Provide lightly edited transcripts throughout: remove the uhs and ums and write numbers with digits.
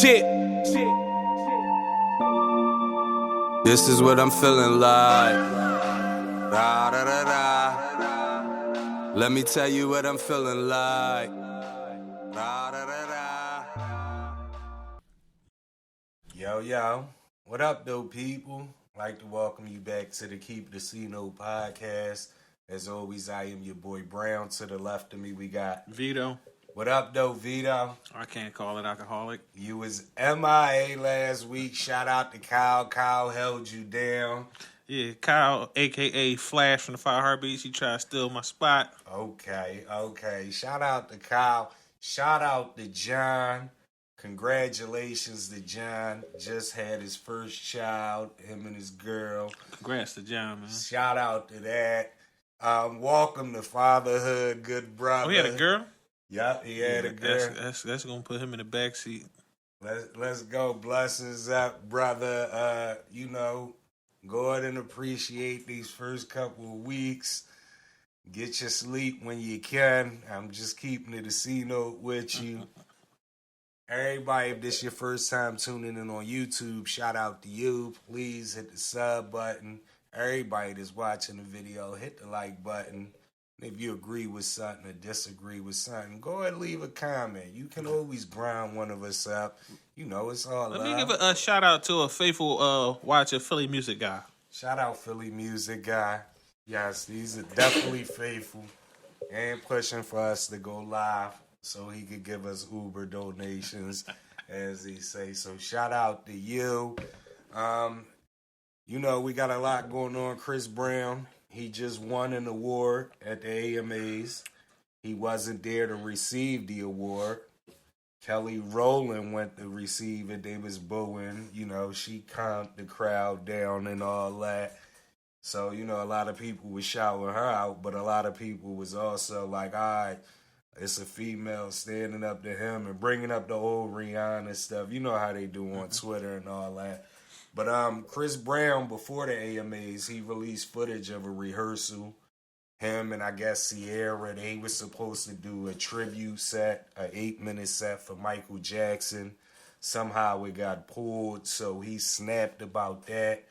Shit. This is what I'm feeling like. Da, da, da, da. Let me tell you what I'm feeling like. Da, da, da, da. Yo, what up, though, people? I'd like to welcome you back to the Keep the C Note podcast. As always, I am your boy Brown. To the left of me, we got Vito. What up, though, Vito? I can't call it alcoholic. You was MIA last week. Shout out to Kyle. Kyle held you down. Yeah, Kyle, a.k.a. Flash from the Fire Heartbeats. He tried to steal my spot. Okay. Shout out to Kyle. Shout out to John. Congratulations to John. Just had his first child, him and his girl. Congrats to John, man. Shout out to that. Welcome to fatherhood, good brother. Oh, he had a girl? Yep, he had a girl. That's going to put him in the back seat. Let's go. Blessings up, brother. Go ahead and appreciate these first couple of weeks. Get your sleep when you can. I'm just keeping it a C note with you. Everybody, if this is your first time tuning in on YouTube, shout out to you. Please hit the sub button. Everybody that's watching the video, hit the like button. If you agree with something or disagree with something, go ahead and leave a comment. You can always grind one of us up. You know, it's all love. Let me give a shout out to a faithful watcher, Philly Music Guy. Shout out Philly Music Guy. Yes, these are definitely faithful and pushing for us to go live so he could give us Oouuber donations, as he say. So shout out to you. We got a lot going on. Chris Brown, he just won an award at the AMAs. He wasn't there to receive the award. Kelly Rowland went to receive it. They was booing. She calmed the crowd down and all that. So, a lot of people was shouting her out, but a lot of people was also like, all right, it's a female standing up to him and bringing up the old Rihanna stuff. You know how they do on Twitter and all that. But Chris Brown, before the AMAs, he released footage of a rehearsal. Him and I guess Sierra, they was supposed to do a tribute set, an 8-minute set for Michael Jackson. Somehow it got pulled, so he snapped about that.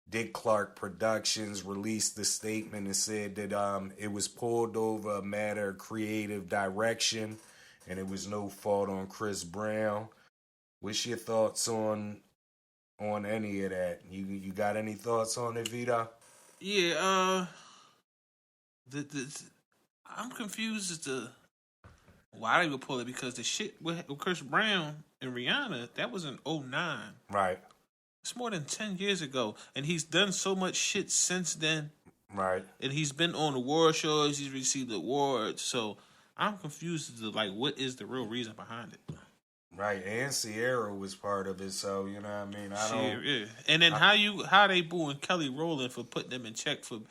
Dick Clark Productions released a statement and said that it was pulled over a matter of creative direction and it was no fault on Chris Brown. What's your thoughts on any of that? You got any thoughts on it, Vito? Yeah, I'm confused as to why they would pull it, because the shit with Chris Brown and Rihanna, that was in 2009. Right. It's more than 10 years ago, and he's done so much shit since then. Right. And he's been on award shows, he's received awards, so I'm confused as to, what is the real reason behind it. Right, and Sierra was part of it, so, you know what I mean? Yeah. And then how they booing Kelly Rowland for putting them in check for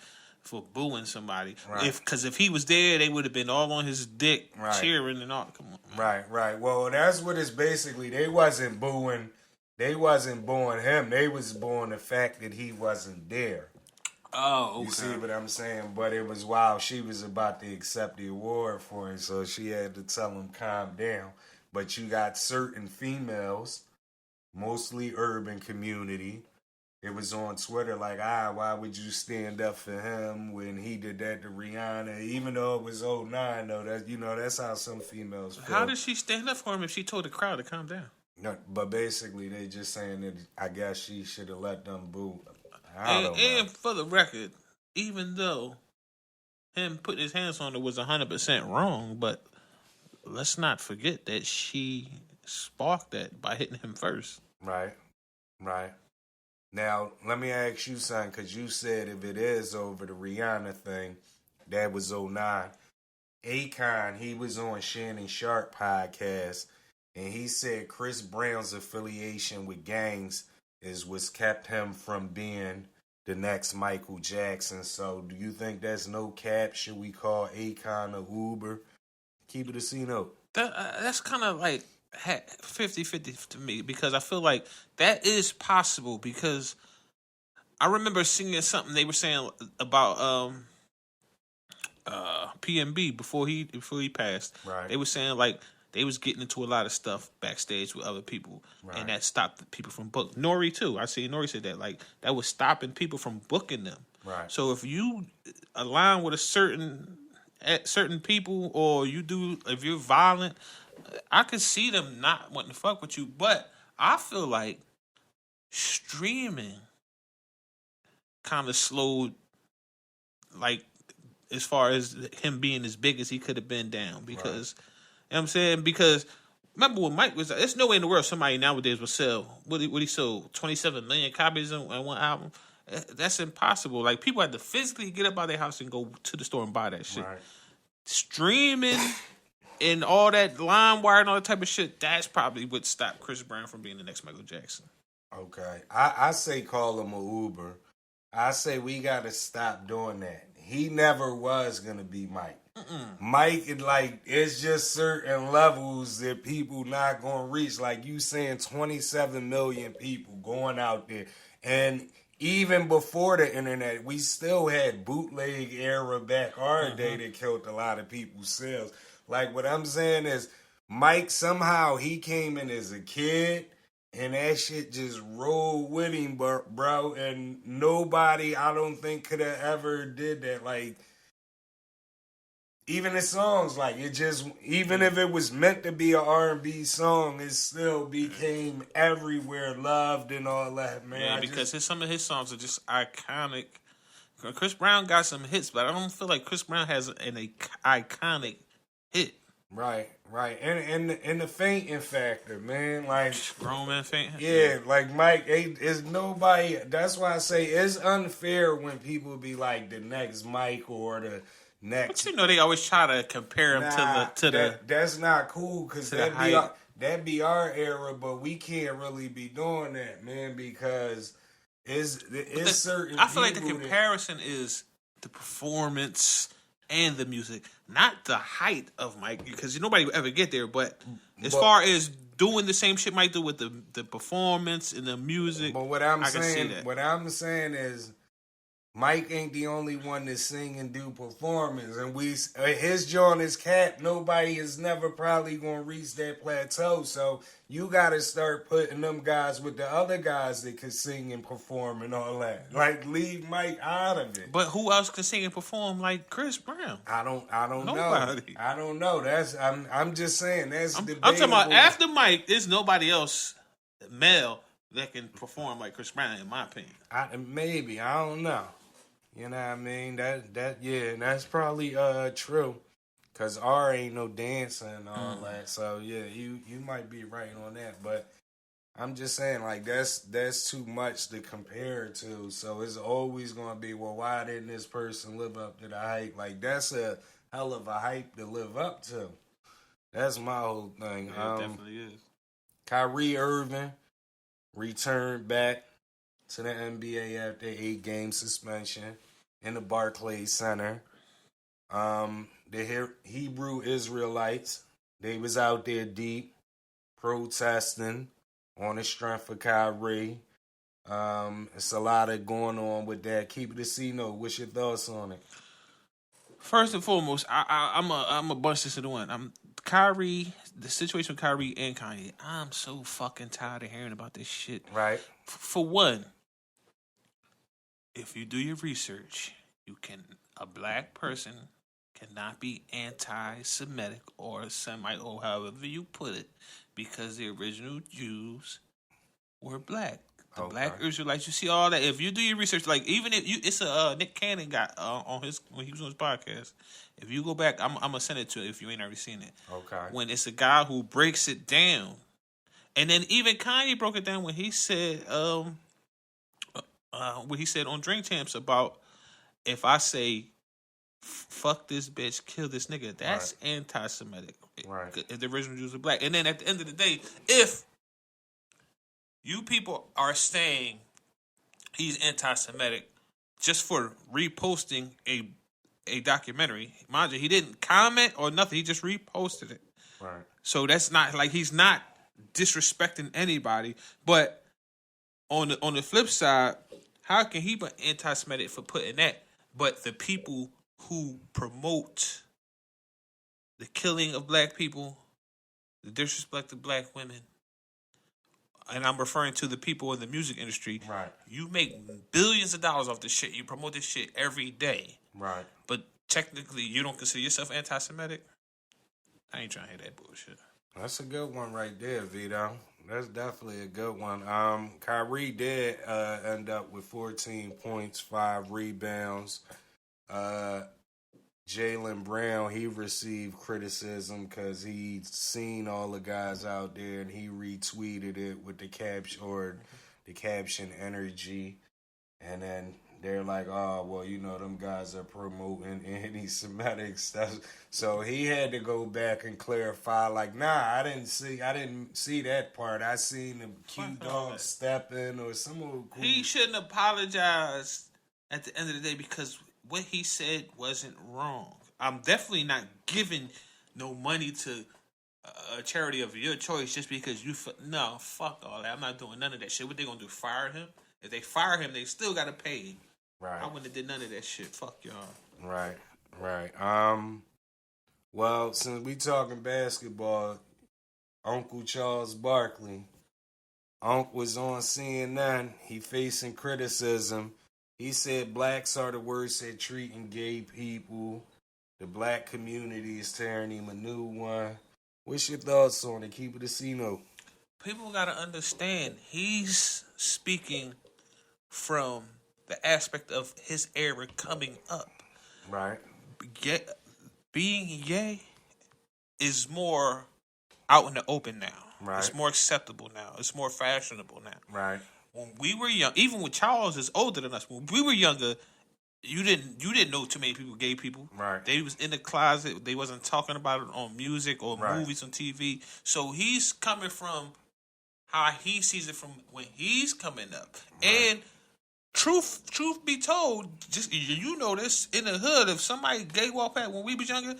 booing somebody. Right. Because if he was there, they would have been all on his dick, right, cheering and all. Come on, man. Right. Well, that's what it's basically. They wasn't booing him. They was booing the fact that he wasn't there. Oh, okay. You see what I'm saying? But it was while she was about to accept the award for him, so she had to tell him calm down. But you got certain females, mostly urban community. It was on Twitter like, why would you stand up for him when he did that to Rihanna? Even though it was 2009, though, that's how some females feel. How did she stand up for him if she told the crowd to calm down? No, but basically, they just saying that I guess she should have let them boo. I don't know. And for the record, even though him putting his hands on her was 100% wrong, but let's not forget that she sparked that by hitting him first. Right. Now, let me ask you something, because you said if it is over the Rihanna thing, that was 2009. Akon, he was on Shannon Sharp podcast, and he said Chris Brown's affiliation with gangs is what's kept him from being the next Michael Jackson. So, do you think that's no cap? Should we call Akon a Oouuber? Keep it a C note. That's kind of like 50-50 to me, because I feel like that is possible, because I remember seeing something they were saying about PNB before he passed. Right. They were saying they was getting into a lot of stuff backstage with other people, Right. and that stopped the people from booking. Nori too. I see Nori said that like that was stopping people from booking them. Right. So if you align with certain people, or if you're violent, I could see them not wanting to fuck with you. But I feel like streaming kind of slowed, like, as far as him being as big as he could have been down. Because, you know what I'm saying? Because, remember when Mike was, there's no way in the world somebody nowadays would sell, what he sold, 27 million copies on one album? That's impossible. Like, people had to physically get up out of their house and go to the store and buy that shit. Right. Streaming and all that LimeWire and all that type of shit, that's probably what stopped Chris Brown from being the next Michael Jackson. Okay. I say call him Oouuber. I say we got to stop doing that. He never was going to be Mike. Mike, like, it's just certain levels that people not going to reach. Like you saying, 27 million people going out there. And even before the internet, we still had bootleg era back our day that killed a lot of people's sales. Like, what I'm saying is, Mike, somehow he came in as a kid, and that shit just rolled with him, bro. And nobody, I don't think, could have ever did that. Like, even the songs, like, it just, even if it was meant to be an R&B song, it still became everywhere, loved and all that, man. Yeah, because some of his songs are just iconic. Chris Brown got some hits, but I don't feel like Chris Brown has an iconic hit. Right. And the fainting factor, man. Like, grown man fainting? Yeah, like Mike, is nobody, that's why I say it's unfair when people be like the next Mike or the next. But you know they always try to compare him to the. That's not cool, because that be our era, but we can't really be doing that, man, because it's certain. I feel like the comparison is the performance and the music, not the height of Mike, because nobody will ever get there. But far as doing the same shit Mike do with the performance and the music, but what I'm saying is, Mike ain't the only one that sing and do performance, and his joint is cat. Nobody is never probably gonna reach that plateau. So you gotta start putting them guys with the other guys that can sing and perform and all that. Like, leave Mike out of it. But who else can sing and perform like Chris Brown? I don't Nobody. know. I don't know. I'm just saying that's debatable. I'm talking about after Mike, there's nobody else male that can perform like Chris Brown, in my opinion. Maybe, I don't know. You know what I mean? That's probably true. Cause R ain't no dancer and all that. So yeah, you might be right on that. But I'm just saying, like, that's too much to compare to. So it's always gonna be, well, why didn't this person live up to the hype? Like, that's a hell of a hype to live up to. That's my whole thing. Yeah, it definitely is. Kyrie Irving returned back to the NBA after 8-game suspension in the Barclays Center. The Hebrew Israelites, they was out there deep protesting on the strength of Kyrie. It's a lot of going on with that. Keep it a C-note. What's your thoughts on it? First and foremost, I'm a bunch this into one. Kyrie, the situation with Kyrie and Kanye. I'm so fucking tired of hearing about this shit. Right. For one, if you do your research, a black person cannot be anti-Semitic or Semite or however you put it, because the original Jews were black. The black Israelites, you see all that. If you do your research, like, even if it's a Nick Cannon got when he was on his podcast. If you go back, I'm gonna send it to you if you ain't already seen it. Okay. When it's a guy who breaks it down, and then even Kanye broke it down when he said what he said on Drink Champs about, if I say fuck this bitch, kill this nigga, that's anti-Semitic. Right. If the original Jews are black. And then at the end of the day, if you people are saying he's anti-Semitic just for reposting a documentary, mind you, he didn't comment or nothing, he just reposted it. Right. So that's not, like, he's not disrespecting anybody. But on the flip side, how can he be anti-Semitic for putting that? But the people who promote the killing of black people the disrespect of black women, and I'm referring to the people in the music industry. Right. You make billions of dollars off this shit. You promote this shit every day. Right. But technically, you don't consider yourself anti-Semitic? I ain't trying to hear that bullshit. That's a good one right there, Vito. That's definitely a good one. Kyrie did end up with 14 points, 5 rebounds. Jaylen Brown, he received criticism because he seen all the guys out there and he retweeted it with the caption energy, and then they're like, oh, well, them guys are promoting anti-Semitic stuff. So he had to go back and clarify, like, nah, I didn't see that part. I seen the Q-Dog stepping or some old cool. He shouldn't apologize at the end of the day because what he said wasn't wrong. I'm definitely not giving no money to a charity of your choice just because no, fuck all that. I'm not doing none of that shit. What they gonna do, fire him? If they fire him, they still gotta pay him. Right. I wouldn't have did none of that shit. Fuck y'all. Right. Well, since we talking basketball, Uncle Charles Barkley, Unc was on CNN. He facing criticism. He said blacks are the worst at treating gay people. The black community is tearing him a new one. What's your thoughts on it? Keep it a C-note. People got to understand, he's speaking from the aspect of his era coming up. Right. Being gay is more out in the open now. Right. It's more acceptable now. It's more fashionable now. Right. When we were young, even when Charles is older than us, when we were younger, you didn't know too many people, gay people. Right. They was in the closet. They wasn't talking about it on music or movies on TV. So he's coming from how he sees it from when he's coming up. Right. And truth be told, just this in the hood, if somebody gay walked past when we was younger,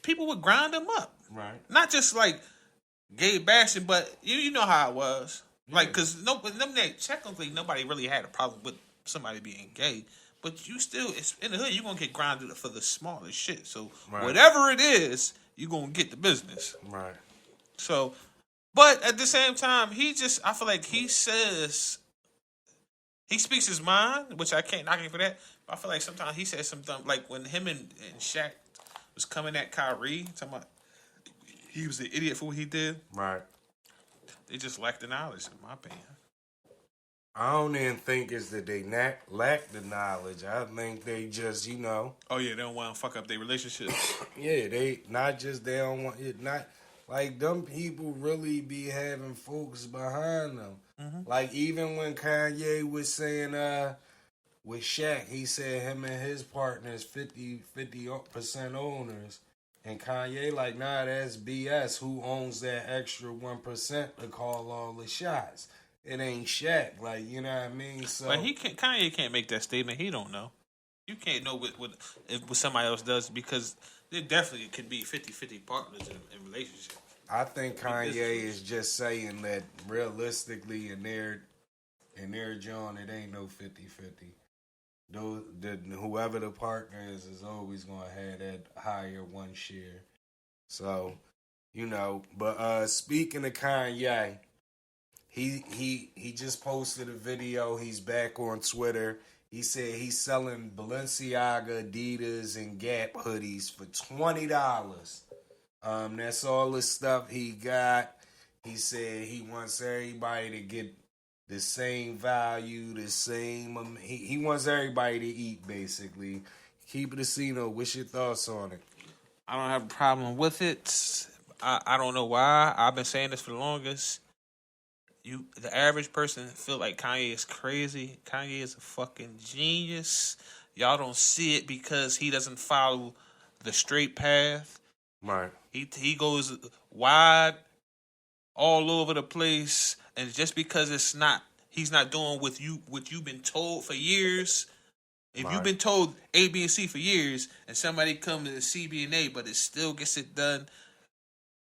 people would grind them up. Right. Not just like gay bashing, but you know how it was. Yeah. Like, because technically nobody really had a problem with somebody being gay. But you still, it's in the hood, you're going to get grinded for the smallest shit. So, whatever it is, you're going to get the business. Right. So, but at the same time, I feel like he speaks his mind, which I can't knock him for that. But I feel like sometimes he says some dumb, like when him and Shaq was coming at Kyrie, talking about he was an idiot for what he did. Right. They just lack the knowledge, in my opinion. I don't even think it's that they lack the knowledge. I think they just, Oh, yeah, they don't want to fuck up their relationships. Yeah, they don't want it. Not like them people really be having folks behind them. Mm-hmm. Like even when Kanye was saying with Shaq, he said him and his partners 50% owners. And Kanye like, nah, that's BS. Who owns that extra 1% to call all the shots? It ain't Shaq, like, you know what I mean? So, but Kanye can't make that statement. He don't know. You can't know what somebody else does because there definitely can be 50-50 partners in relationships. I think Kanye is just saying that realistically in their John, it ain't no 50-50. Whoever the partner is always going to have that higher one share. So, but speaking of Kanye, He just posted a video. He's back on Twitter. He said he's selling Balenciaga, Adidas, and Gap hoodies for $20. That's all the stuff he got. He said he wants everybody to get the same value, the same. He wants everybody to eat, basically. Keep it a C-note. What's your thoughts on it? I don't have a problem with it. I don't know why. I've been saying this for the longest. The average person feel like Kanye is crazy. Kanye is a fucking genius. Y'all don't see it because he doesn't follow the straight path. Right. He goes wide all over the place, and just because he's not doing what you've been told for years. If you've been told A, B, and C for years, and somebody comes to C, B, and A, but it still gets it done,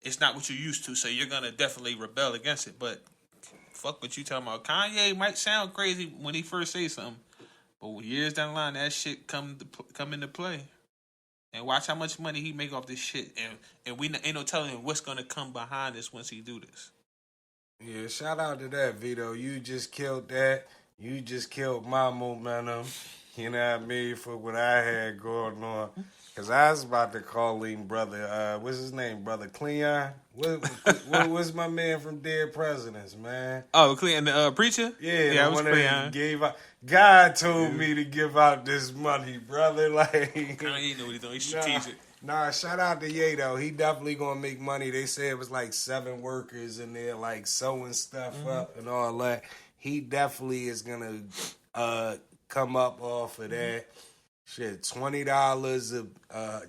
it's not what you're used to. So you're gonna definitely rebel against it. But fuck what you talking about. Kanye might sound crazy when he first say something, but years down the line, that shit come into play. And watch how much money he make off this shit. And we ain't no telling what's gonna come behind this once he do this. Yeah, shout out to that, Vito. You just killed that. You just killed my momentum. You know what I mean? For what I had going on. Because I was about to call him brother, what's his name? Brother Cleon? What's my man from Dead Presidents, man? Oh, Cleon, the preacher? Yeah, it was Cleon. Gave out. God told me to give out this money, brother. Like, Kanye know what he's doing. He's strategic. Nah, shout out to Ye, though. He definitely gonna make money. They said it was like 7 workers in there, like sewing stuff up and all that. He definitely is gonna come up off of that. Shit, $20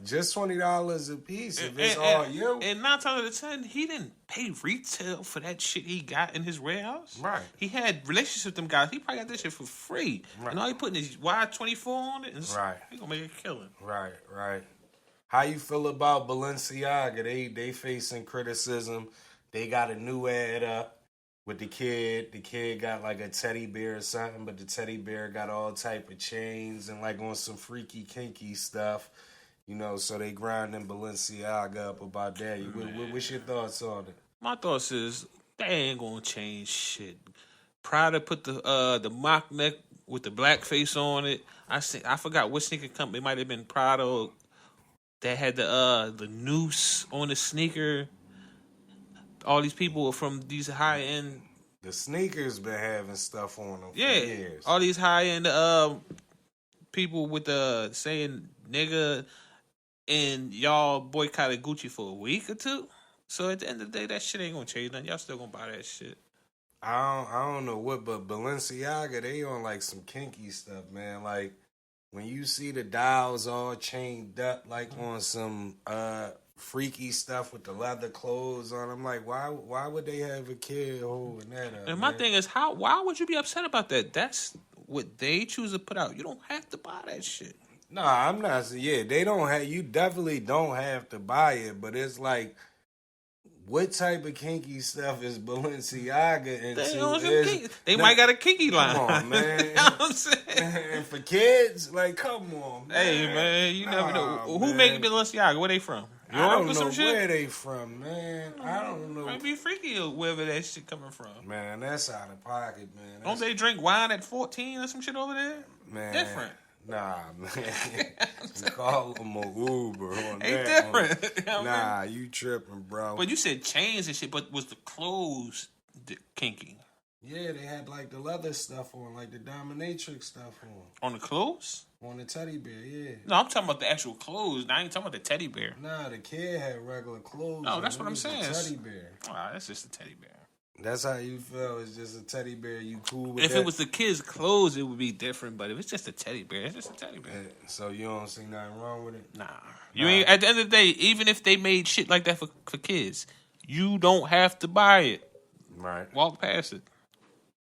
just $20 a piece if it's all you. And 9 times out of 10, he didn't pay retail for that shit he got in his warehouse. Right. He had relationships with them guys. He probably got that shit for free. Right. And all he putting is Y24 on it. And right. He gonna make a killing. Right. How you feel about Balenciaga? They facing criticism. They got a new ad up with the kid. The kid got like a teddy bear or something, but the teddy bear got all type of chains and like on some freaky kinky stuff. You know, so they grinding Balenciaga up about that. What's your thoughts on it? My thoughts is they ain't gonna change shit. Prada put the mock neck with the black face on it. I forgot what sneaker company. It might have been Prada that had the noose on the sneaker. All these people from these high end. The sneakers been having stuff on them for years. All these high end people with saying nigga, and y'all boycotted Gucci for a week or two. So at the end of the day, that shit ain't gonna change nothing. Y'all still gonna buy that shit. I don't know what, but Balenciaga, they on like some kinky stuff, man. Like when you see the dials all chained up, like on some freaky stuff with the leather clothes on. I'm like, why would they have a kid holding that up? And my thing is, why would you be upset about that? That's what they choose to put out. You don't have to buy that shit. No, I'm not. Yeah, they don't have. You definitely don't have to buy it, but it's like, what type of kinky stuff is Balenciaga into? They might got a kinky line. Come on, man. You know what I'm saying? And for kids, like, come on, man. Hey, man, you never know. Who making Balenciaga? Where they from? I don't know where they from, man. I don't know. Might be freaky wherever that shit coming from. Man, that's out of pocket, man. Don't they drink wine at 14 or some shit over there? Man. Different. Nah, man. You call them a Oouuber on ain't that different. You know nah, you tripping, bro. But you said chains and shit, but was the clothes kinky? Yeah, they had like the leather stuff on, like the dominatrix stuff on. On the clothes? On the teddy bear, yeah. No, I'm talking about the actual clothes. I ain't talking about the teddy bear. Nah, the kid had regular clothes. No, that's what I'm saying. Teddy bear. Oh, that's just a teddy bear. That's how you feel. It's just a teddy bear. You cool with if that? If it was the kid's clothes, it would be different. But if it's just a teddy bear, it's just a teddy bear. So you don't see nothing wrong with it? Nah. You ain't. At the end of the day, even if they made shit like that for kids, you don't have to buy it. Right. Walk past it.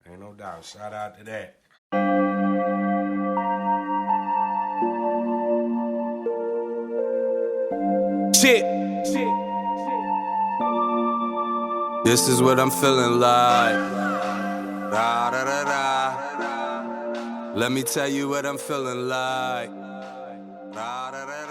Ain't no doubt. Shout out to that. Shit. This is what I'm feeling like. Da, da, da, da. Let me tell you what I'm feeling like. Da, da, da, da.